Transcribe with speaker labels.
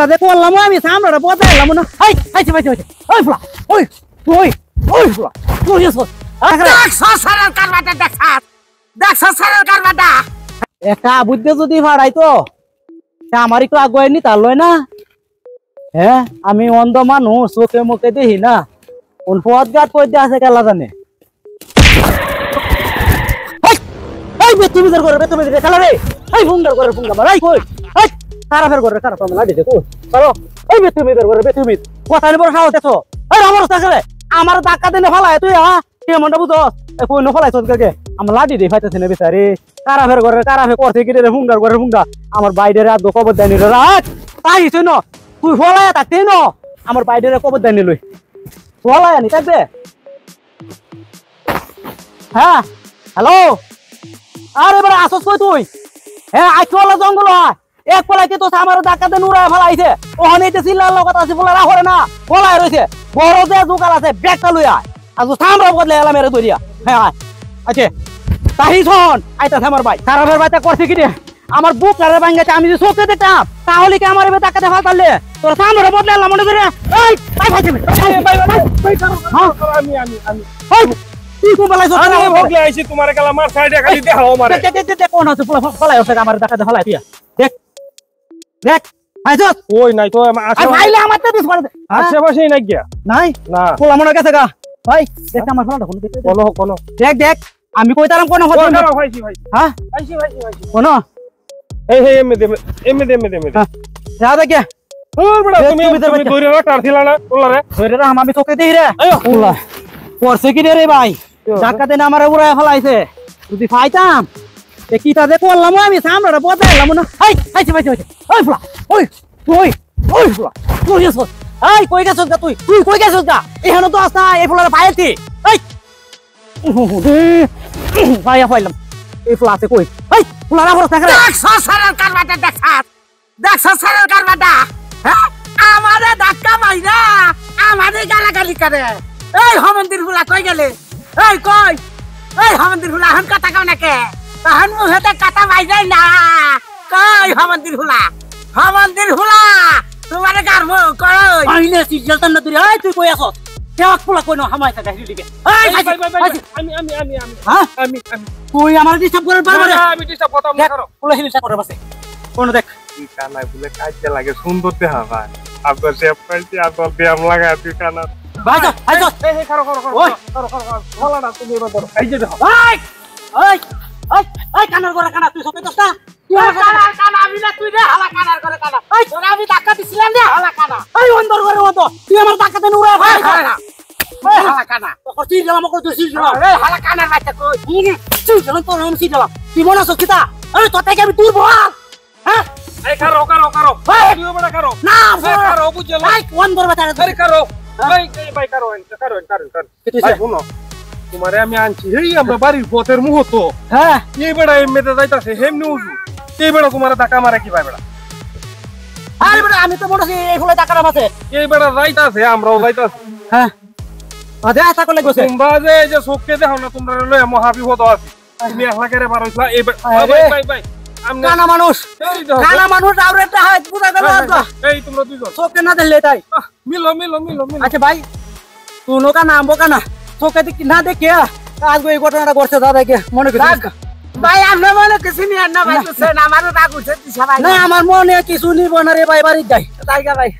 Speaker 1: কিটা দেখো করলাম আমি সামনে পথে এলাম না এই আইছে ভাই ওই ফুলা ওই ওই ওই ফুলা তুই এসো
Speaker 2: সসারের কারবাটা দেখ সসারের কারবাটা
Speaker 1: একটা বুদ্ধি যদি ভাড়াই তো আমার একটু আগুয়াই নি তার লয় না হ্যাঁ আমি অন্ধ মানুষ চোখে মুখে দেখি না কোন পথ ঘাট কই আছে কেলা জানে এই তুমি দর করে তুমি খেলা রে এই ফুঙ্গার করে ফুঙ্গা মারাই কই এই খারাপের করে খারাপ আমি লাগি দেখো চলো এই তুমি দর করে তুমি কথা নি বড় খাওয়া দেখো এই আমার টাকা আমার টাকা দেনে ফলায় তুই হ্যাঁ কে মনটা বুঝছস কই ন ফলাইছ কাকে আমার লাডি দে ফাইতেছ না বেচারি কারাফের করে কারাফে করতে কি রে ফুঙ্গার করে ফুঙ্গা আমার বাইরে আর কবর দেনি রে রাত তাই তুই ন তুই ফলায় থাকতে ন আমার বাইরে কবর দেনি লই ফলায় আনি থাকবে হ্যাঁ হ্যালো আরে বড় আসস কই তুই হ্যাঁ আইছলা জঙ্গল হয় এক পলাইতে তো আমার ডাকা দেন উড়ায় ফলাইছে ওখানে এতে সিল্লার লগত আছে বলা রাখরে না ফলায় রইছে বড় যে দোকান আছে ব্যাগটা লই আয় আর সামরা বদলে এলা মেরে দরিয়া হ্যাঁ আচ্ছা তাহি শোন আইতা আমার ভাই খারাপের ভাইটা করছে কি রে আমার বুক লারে ভাঙাছে আমি যদি চোখে দেখতাম তাহলে কি আমার এবে টাকাতে ফালতালে তোর সামনে বদলে এলা মনে করে এই ভাই ভাই ভাই কি কো বলাইছ
Speaker 3: আমি ভগলে আইছি তোমার কালা মার সাইডে খালি দেখাও মারে
Speaker 1: দে কোন আছে ফলাই আছে আমার টাকাতে ফলাই দিয়া দেখ দেখ আইছো
Speaker 3: ওই নাই তো
Speaker 1: আর ভাইলে আমারতে দিস করে
Speaker 3: আশেপাশেই নাই গিয়া
Speaker 1: নাই
Speaker 3: না
Speaker 1: পোলা মনে গেছে গা ভাই দেখ আমার ফলাটা কোন দেখতে
Speaker 3: কোন
Speaker 1: দেখ দেখ আমি কইতারাম কোন হতো না
Speaker 3: ভাইছি ভাই
Speaker 1: হ্যাঁ
Speaker 3: আইছি
Speaker 1: কোন
Speaker 3: এই হে এমে
Speaker 1: যা দেখে
Speaker 3: ওর বড় তুমি ধরে রাখার ছিল না ওলারে
Speaker 1: ধরে রাখ আমি তোকে দেই রে পোলা করছে কি রে ভাই টাকা দেন আমারে উড়ায় ফলাইছে যদি ফাইতাম এ কিটা দেখো করলাম আমি সামনে পথে এলাম না এই আইছে ভাই ওই ফুলা ওই ওই ওই ফুলা তুই এসো এই কই গেছস গা তুই কই গেছস গা এখানে তো আসা এই ফুলারে পাইছি এই ভাইয়া পাইলাম এই ফুলা আছে কই এই ফুলা না বড় থাকে রে
Speaker 2: দেখ সসারের কারবাটা দেখ সসারের কারবাটা হ্যাঁ আমারে ধাক্কা মাইরা আমারে গালাগালি করে এই হমন্দির ফুলা কই গেলে এই কই এই হমন্দির ফুলা হন কথা কও নাকে তখন মুহেতে কাটা মাইরাই না কই হমন্দির ফুলা তোমারে গারম কই
Speaker 1: আইনে সিজল তন্ন তুই এই তুই কই আছস কেক ফুলা কই না হামাই থাকে দিকে এই
Speaker 3: আমি
Speaker 1: হ্যাঁ
Speaker 3: আমি
Speaker 1: তুই আমার ডিস্টার্ব করে পারবে না
Speaker 3: আমি ডিস্টার্ব করতাম না করো
Speaker 1: ফুলা হিলসা করে বসে কোন দেখ
Speaker 3: তুই কানাই বলে কাজে লাগে সুন্দর দেখা ভাই আপনার শেপ পাইছি আপনার ব্যায়াম লাগা তুই কানা
Speaker 1: ভাই আইছো
Speaker 3: এই করো বলাটা তুমি এবার ধরো এই যে দেখো
Speaker 1: এই এই এই কানার করে কানা তুই সবে দস্তা
Speaker 2: কানা আমি না তুই রে হালা কানার করে কানা এই তোরা আমি ধাক্কা দিছিলাম রে হালা কানা
Speaker 1: এই অন্দর করে অতো তুই আমার টাকাতে নুরা ভাই
Speaker 2: এই হালা কানা
Speaker 1: তোর চিজ গেলাম কত চিজ গেলাম
Speaker 2: এই হালা কানার বাচ্চা কই
Speaker 1: চিজ গেলাম তোর আমি চিজ গেলাম তুই মনে আছো কিতা আরে তোর থেকে আমি দূর বল হ্যাঁ
Speaker 3: এই করো তুই বড় করো
Speaker 1: না
Speaker 3: করো বুঝলো
Speaker 1: এই অন্দর বাতা
Speaker 3: আরে করো ভাই করো ভাই শুনো তোমারে আমি আনছি এই আমরা বাড়ির পথের মুহূর্ত
Speaker 1: হ্যাঁ
Speaker 3: এই বেড়া এমনিতে যাইতাছে হেমনি উজু এই বেড়া তোমার টাকা মারে কি ভাই বেড়া
Speaker 1: আরে বড় আমি তো মনে এই ফুলে টাকা আছে
Speaker 3: এই বেড়া যাইতাছে আমরাও যাইতাছি
Speaker 1: হ্যাঁ আদে আতা করলে গেছে
Speaker 3: তোমরা যে চোখকে দেখো না তোমরা লয় মহাবিপদ আছে তুমি একলা করে বার হইছলা এই ভাই আমনে
Speaker 1: কানা মানুষ আর একটা হয় পুরা গেল
Speaker 3: এই তোমরা দুইজন
Speaker 1: চোখে না দেখলে তাই
Speaker 3: মিলো
Speaker 1: আচ্ছা ভাই তুই নোকা নাম বোকা না চোখে না দেখে আজকে এই ঘটনাটা করছে দাদাকে মনে করে
Speaker 2: ভাই আমরা মনে কিছু নিয়ে না ভাই তো আমারও রাগ উঠছে দিশা ভাই
Speaker 1: না আমার মনে কিছু নিব না রে ভাই বাড়ি যাই
Speaker 2: তাইগা ভাই